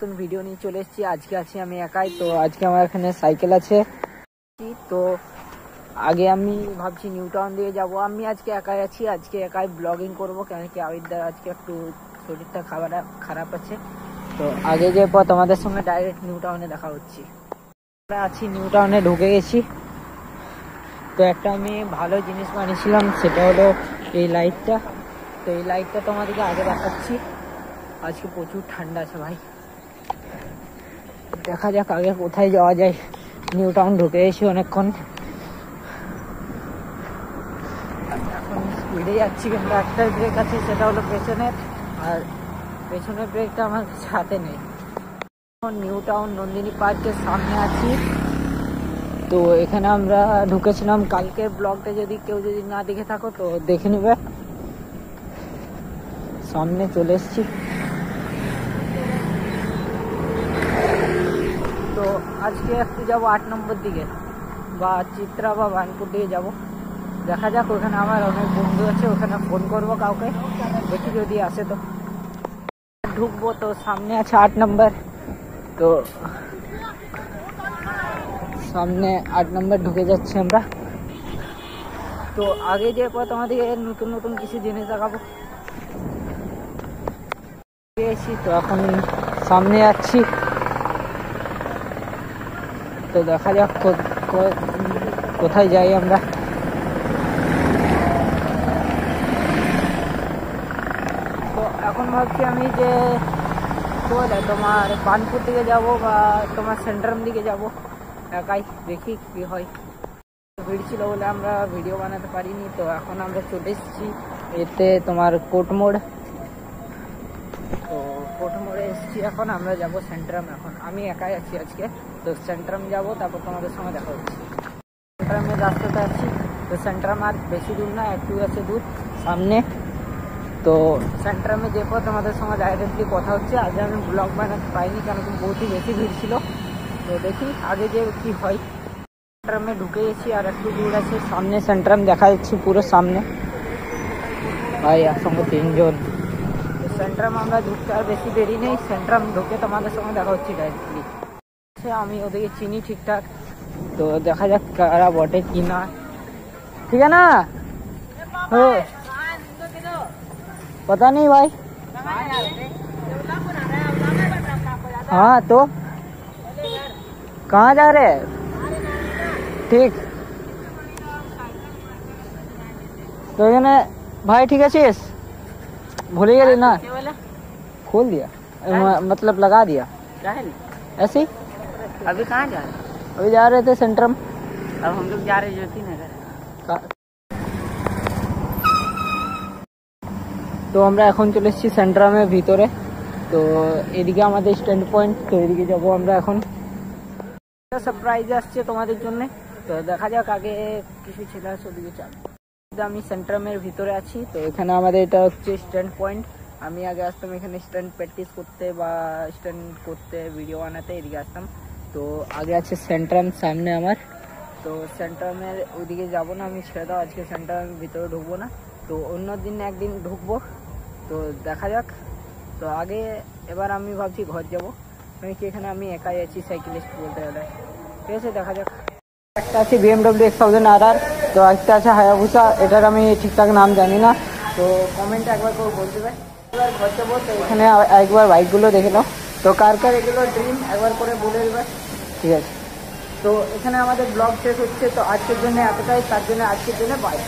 নতুন ভিডিও নিয়ে চলে এসেছি। আজকে আছি আমি একাই। তো আজকে আমার এখানে সাইকেল আছে। তো আগে আমি ভাবছি নিউ টাউন দিয়ে যাব। আমি আজকে একাই আছি, আজকে একাই ব্লগিং করবো, কেন কি আবিরদার আজকে একটু শরীরটা খারাপ আছে। তো আগে যে পর তোমাদের সঙ্গে ডাইরেক্ট নিউ টাউনে দেখা হচ্ছে। আমরা আছি নিউ টাউনে, ঢুকে গেছি। তো একটা আমি ভালো জিনিস বানিয়েছিলাম, সেটা হলো এই লাইটটা। তো এই লাইটটা তোমাদেরকে আগে দেখাচ্ছি। আজকে প্রচুর ঠান্ডা আছে ভাই, দেখা যাক আগে কোথায় যাওয়া যায়। নিউ টাউন ঢুকে এসেছি অনেকক্ষণ, এখন স্পিডে যাচ্ছি, কিন্তু একটাই ব্রেক আছে, সেটা হলো পেছনের। আর পেছনের ব্রেকটা আমার হাতে নেই। এখন নিউ টাউন নন্দিনী পার্কের সামনে আছি। তো এখানে আমরা ঢুকেছিলাম কালকের ব্লগটা, যদি কেউ না দেখে থাকো তো দেখে নেবে। সামনে চলে এসেছি। তো আজকে একটু যাবো 8 নম্বর দিকে, বা চিত্রা বা বানপুর দিকে যাব। দেখা যাক, ওখানে আমার অনেক বন্ধু আছে, ওখানে ফোন করবো কাউকে, দেখি যদি আসে তো ঢুকবো। তো সামনে আছে 8 নম্বর। তো সামনে 8 নম্বর ঢুকে যাচ্ছি আমরা। তো আগে যে পর তোমাদেরকে নতুন নতুন কিছু জিনিস দেখাবো। তো এখন সামনে যাচ্ছি, তো দেখা যাক কোথায় যাই আমরা। তো এখন ভাবছি আমি যে তোমার বানপুর দিকে যাব বা তোমার সেন্ট্রাম দিকে যাব একাই, দেখি কি হয়। ভিড় ছিল বলে আমরা ভিডিও বানাতে পারিনি। তো এখন আমরা চলে এসেছি এতে তোমার কোটমোড়। তো কোটমোড়ে এসেছি, এখন আমরা যাব সেন্ট্রাম। এখন আমি একাই আছি আজকে, তো সেন্ট্রাম যাব, তারপর তোমাদের সঙ্গে দেখা হচ্ছে। সেন্ট্রামের রাস্তাতে আছি। তো সেন্ট্রাম আর বেশি দূর না, একটু আছে দূর সামনে। তো সেন্ট্রামে যে পর তোমাদের সঙ্গে ডাইরেক্টলি কথা হচ্ছে। আজ আমি ব্লগ বানাতে পাইনি, কেন কি বহুতই বেশি ভিড় ছিল। তো দেখি আগে যে কি হয়। সেন্ট্রামে ঢুকে গেছি, আর একটু দূর আছে সামনে সেন্ট্রাম দেখা যাচ্ছে পুরো সামনে। ভাই একসঙ্গে 3 জন। তো সেন্ট্রাম আমরা ঢুকতে আর বেশি দেরি নেই, সেন্ট্রাম ঢুকে তোমাদের সঙ্গে দেখা হচ্ছে ডাইরেক্টলি। আমি ওদেরকে চিনি ঠিকঠাক, তো দেখা যাক কারা বটে কি না। ঠিক আছে না? पता नहीं भाई। हाँ तो कहाँ जा रहे हैं? ठीक तो भाई ठीक है, भूल गए ना, खोल दिया मतलब लगा दिया ऐसे ही। अभी कहाँ जा रहे? अभी जा रहे थे सेंट्रम। अब हम लोग जा रहे ज्योति नगर। তো আমরা এখন চলে এসেছি সেন্ট্রামের ভিতরে। তো এদিকে আমাদের স্ট্যান্ড পয়েন্ট, তো এদিকে যাবো আমরা এখন। সারপ্রাইজ আসছে তোমাদের জন্য, তো দেখা যাক। আগে কিছু ছেলে আছে, ওদিকে চাপ। আমি সেন্ট্রামের ভিতরে আছি। তো এখানে আমাদের এটা হচ্ছে স্ট্যান্ড পয়েন্ট। আমি আগে আসতাম এখানে স্ট্যান্ড প্র্যাকটিস করতে বা স্ট্যান্ড করতে, ভিডিও বানাতে, এদিকে আসতাম। তো আগে আছে সেন্ট্রাম সামনে আমার। তো সেন্ট্রামের ওইদিকে যাবো না, আমি ছেড়ে দাও, আজকে সেন্ট্রামের ভিতরে ঢুকবো না। তো অন্য দিন একদিন ঢুকবো, তো দেখা যাক। তো আগে এবার আমি ভাবছি ঘর যাবো, মানে কি এখানে আমি একাই আছি সাইকেলিস্ট বলতে গেলে। ঠিক আছে, দেখা যাক। একটা আছে BMW X1000RR, তো একটা আছে হায়াবুসা, এটার আমি ঠিকঠাক নাম জানি না। তো কমেন্টে একবার কেউ বলে দেবে। এবার ঘর যাবো, তো এখানে একবার বাইকগুলো দেখে নাও। তো কার কার এগুলো ড্রিম একবার করে বলে দেবে, ঠিক আছে। তো এখানে আমাদের ব্লগ শেষ হচ্ছে। তো আজকের জন্য এতটাই, তার জন্য আজকের জন্য বাই।